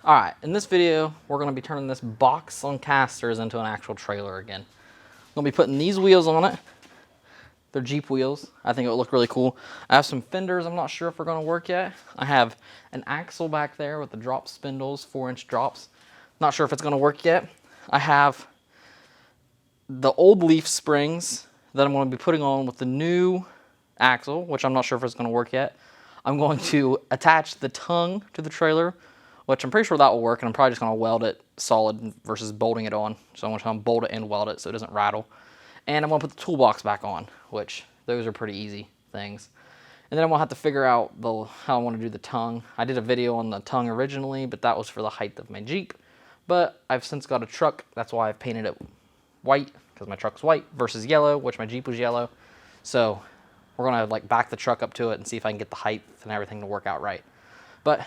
Alright, in this video, we're going to be turning this box on casters into an actual trailer again. I'm going to be putting these wheels on it. They're Jeep wheels. I think it will look really cool. I have some fenders I'm not sure if they're going to work yet. I have an axle back there with the drop spindles, 4-inch drops. Not sure if it's going to work yet. I have the old leaf springs that I'm going to be putting on with the new axle, which I'm not sure if it's going to work yet. I'm going to attach the tongue to the trailer, which I'm pretty sure that will work, and I'm probably just going to weld it solid versus bolting it on. So I'm going to bolt it and weld it so it doesn't rattle. And I'm going to put the toolbox back on, which those are pretty easy things. And then I'm going to have to figure out how I want to do the tongue. I did a video on the tongue originally, but that was for the height of my Jeep. But I've since got a truck. That's why I've painted it white, because my truck's white, versus yellow, which my Jeep was yellow. So we're going to back the truck up to it and see if I can get the height and everything to work out right. But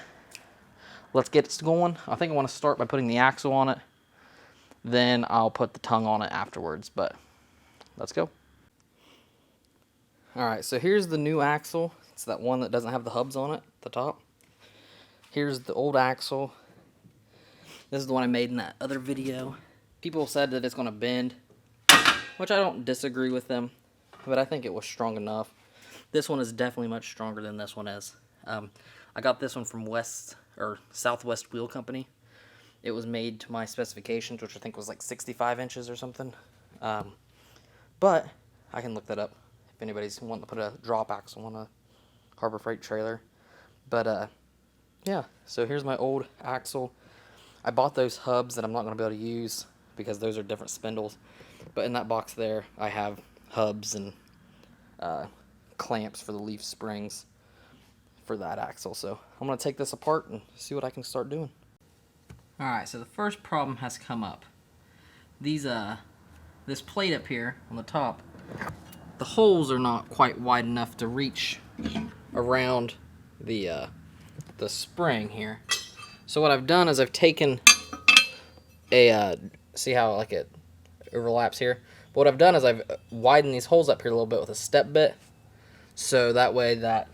let's get it going. I think I want to start by putting the axle on it. Then I'll put the tongue on it afterwards, but let's go. All right, so here's the new axle. It's that one that doesn't have the hubs on it at the top. Here's the old axle. This is the one I made in that other video. People said that it's going to bend, which I don't disagree with them, but I think it was strong enough. This one is definitely much stronger than this one is. I got this one from Southwest Wheel Company. It was made to my specifications, which I think was like 65 inches or something. But I can look that up if anybody's wanting to put a drop axle on a Harbor Freight trailer. But yeah, so here's my old axle. I bought those hubs that I'm not going to be able to use because those are different spindles. But in that box there, I have hubs and clamps for the leaf springs for that axle. So I'm going to take this apart and see what I can start doing. Alright, so the first problem has come up. This plate up here on the top, the holes are not quite wide enough to reach around the spring here. So what I've done is I've taken see how it overlaps here? But what I've done is I've widened these holes up here a little bit with a step bit, so that way that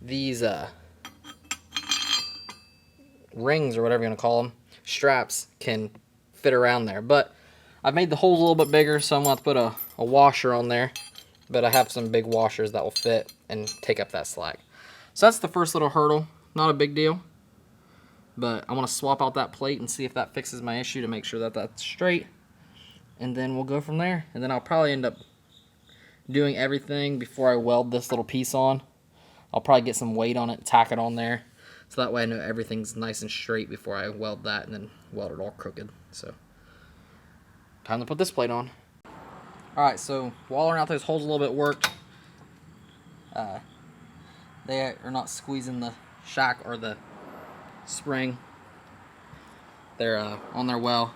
these rings, or whatever you want to call them, straps, can fit around there. But I've made the holes a little bit bigger, so I'm going to have to put a washer on there. But I have some big washers that will fit and take up that slack. So that's the first little hurdle. Not a big deal. But I want to swap out that plate and see if that fixes my issue to make sure that that's straight. And then we'll go from there. And then I'll probably end up doing everything before I weld this little piece on. I'll probably get some weight on it, tack it on there. So that way I know everything's nice and straight before I weld that and then weld it all crooked. So, time to put this plate on. Alright, so wallering out those holes a little bit worked. They are not squeezing the shack or the spring. They're on there well.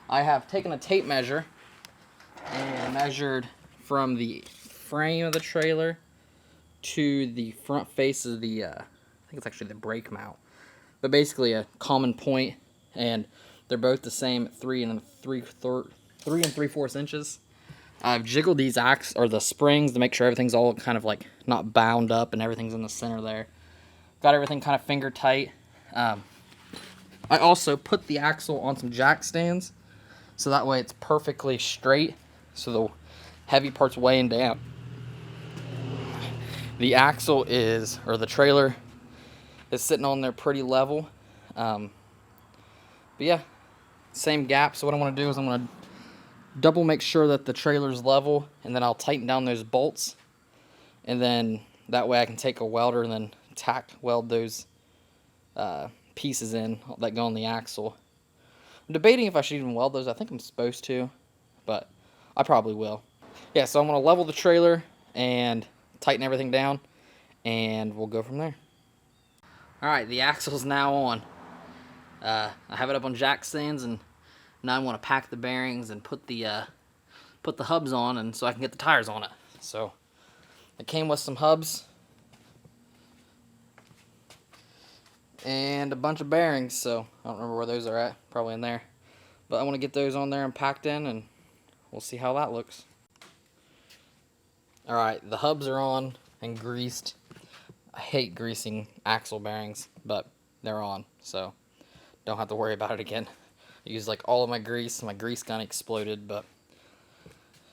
I have taken a tape measure and measured from the frame of the trailer to the front face of the, I think it's actually the brake mount, but basically a common point, and they're both the same 3 3/4 inches. I've jiggled these the springs to make sure everything's all kind of not bound up and everything's in the center there. Got everything kind of finger tight. I also put the axle on some jack stands, so that way it's perfectly straight, so the heavy part's weighing down. The axle the trailer is sitting on there pretty level. But yeah, same gap. So what I want to do is I'm going to double make sure that the trailer's level, and then I'll tighten down those bolts. And then that way I can take a welder and then tack weld those pieces in that go on the axle. I'm debating if I should even weld those. I think I'm supposed to, but I probably will. Yeah, so I'm going to level the trailer and tighten everything down, and we'll go from there. Alright, the axle's now on. I have it up on jack stands, and now I want to pack the bearings and put the hubs on, and so I can get the tires on it. So it came with some hubs and a bunch of bearings, so I don't remember where those are at, probably in there. But I want to get those on there and packed in, and we'll see how that looks. Alright, the hubs are on and greased. I hate greasing axle bearings, but they're on. So don't have to worry about it again. I used like all of my grease. My grease gun exploded, but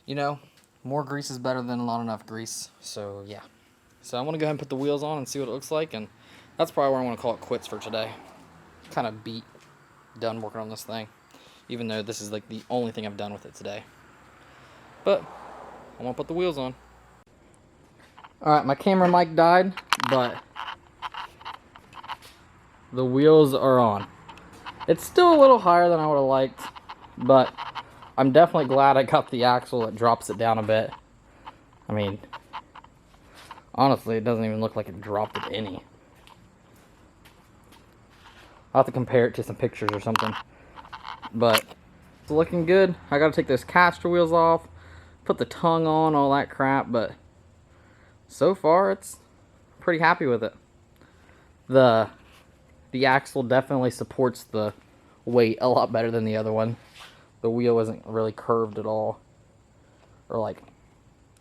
you know, more grease is better than not enough grease. So yeah. So I'm going to go ahead and put the wheels on and see what it looks like. And that's probably where I want to call it quits for today. Kind of beat, done working on this thing. Even though this is like the only thing I've done with it today. But I want to put the wheels on. Alright, my camera mic died, but the wheels are on. It's still a little higher than I would have liked, but I'm definitely glad I got the axle that drops it down a bit. I mean, honestly, it doesn't even look like it dropped it any. I'll have to compare it to some pictures or something. But it's looking good. I gotta take those caster wheels off, put the tongue on, all that crap, but so far it's pretty happy with it. The axle definitely supports the weight a lot better than the other one. The wheel isn't really curved at all, or like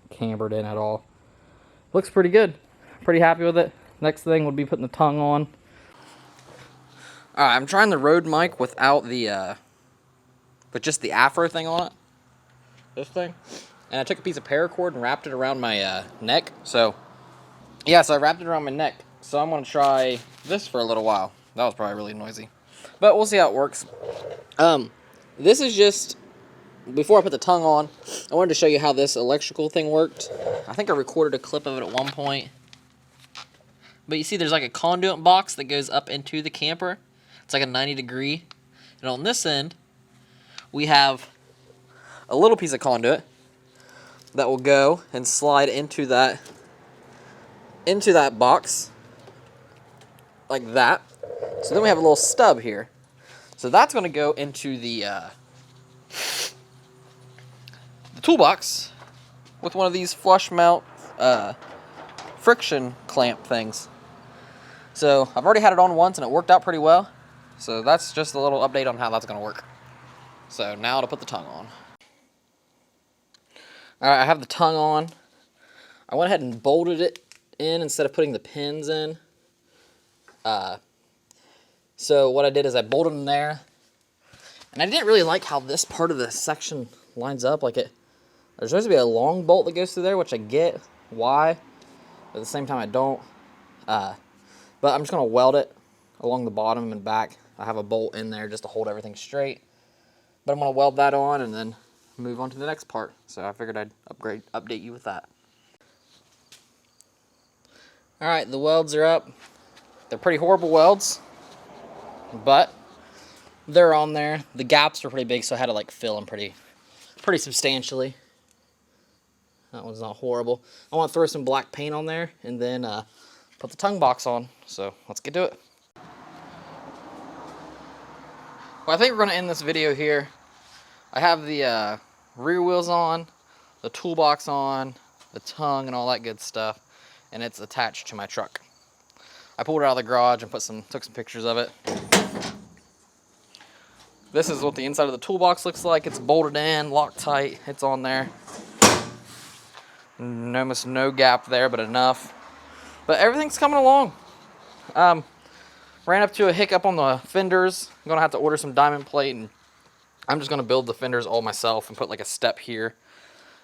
cambered in at all. Looks pretty good. Pretty happy with it. Next thing would be putting the tongue on. Alright, I'm trying the Rode mic without the but just the afro thing on it. This thing. And I took a piece of paracord and wrapped it around my neck. So yeah, so I wrapped it around my neck. So I'm gonna try this for a little while. That was probably really noisy, but we'll see how it works. This is just, before I put the tongue on, I wanted to show you how this electrical thing worked. I think I recorded a clip of it at one point. But you see there's like a conduit box that goes up into the camper. It's like a 90-degree. And on this end, we have a little piece of conduit that will go and slide into that box like that. So then we have a little stub here. So that's going to go into the toolbox with one of these flush mount friction clamp things. So I've already had it on once and it worked out pretty well. So that's just a little update on how that's going to work. So now to put the tongue on. Alright, I have the tongue on. I went ahead and bolted it in instead of putting the pins in. So what I did is I bolted them there. And I didn't really like how this part of the section lines up. Like there's supposed to be a long bolt that goes through there, which I get why. But at the same time I don't. But I'm just going to weld it along the bottom and back. I have a bolt in there just to hold everything straight. But I'm going to weld that on and then move on to the next part. So I figured I'd update you with that. Alright, the welds are up. They're pretty horrible welds, but they're on there. The gaps are pretty big, so I had to like fill them pretty substantially. That one's not horrible. I want to throw some black paint on there and then put the tongue box on. So let's get to it. Well, I think we're going to end this video here. I have the rear wheels on, the toolbox on, the tongue and all that good stuff, and it's attached to my truck. I pulled it out of the garage and took some pictures of it. This is what the inside of the toolbox looks like. It's bolted in, locked tight. It's on there. Almost no gap there, but enough. But everything's coming along. Ran up to a hiccup on the fenders. I'm gonna have to order some diamond plate, and I'm just gonna build the fenders all myself and put like a step here.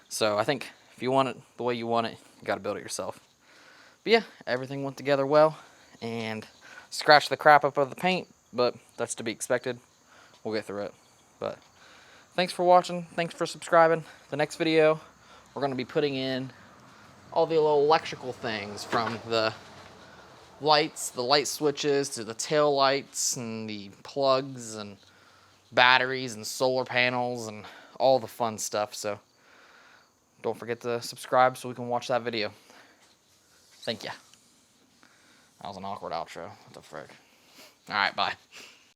So I think if you want it the way you want it, you gotta build it yourself. But yeah, everything went together well, and scratched the crap up of the paint, but that's to be expected. We'll get through it. But thanks for watching. Thanks for subscribing. The next video, we're gonna be putting in all the little electrical things, from the lights, the light switches, to the tail lights and the plugs and batteries and solar panels and all the fun stuff. So don't forget to subscribe so we can watch that video. Thank ya. That was an awkward outro. What the frick? Alright, bye.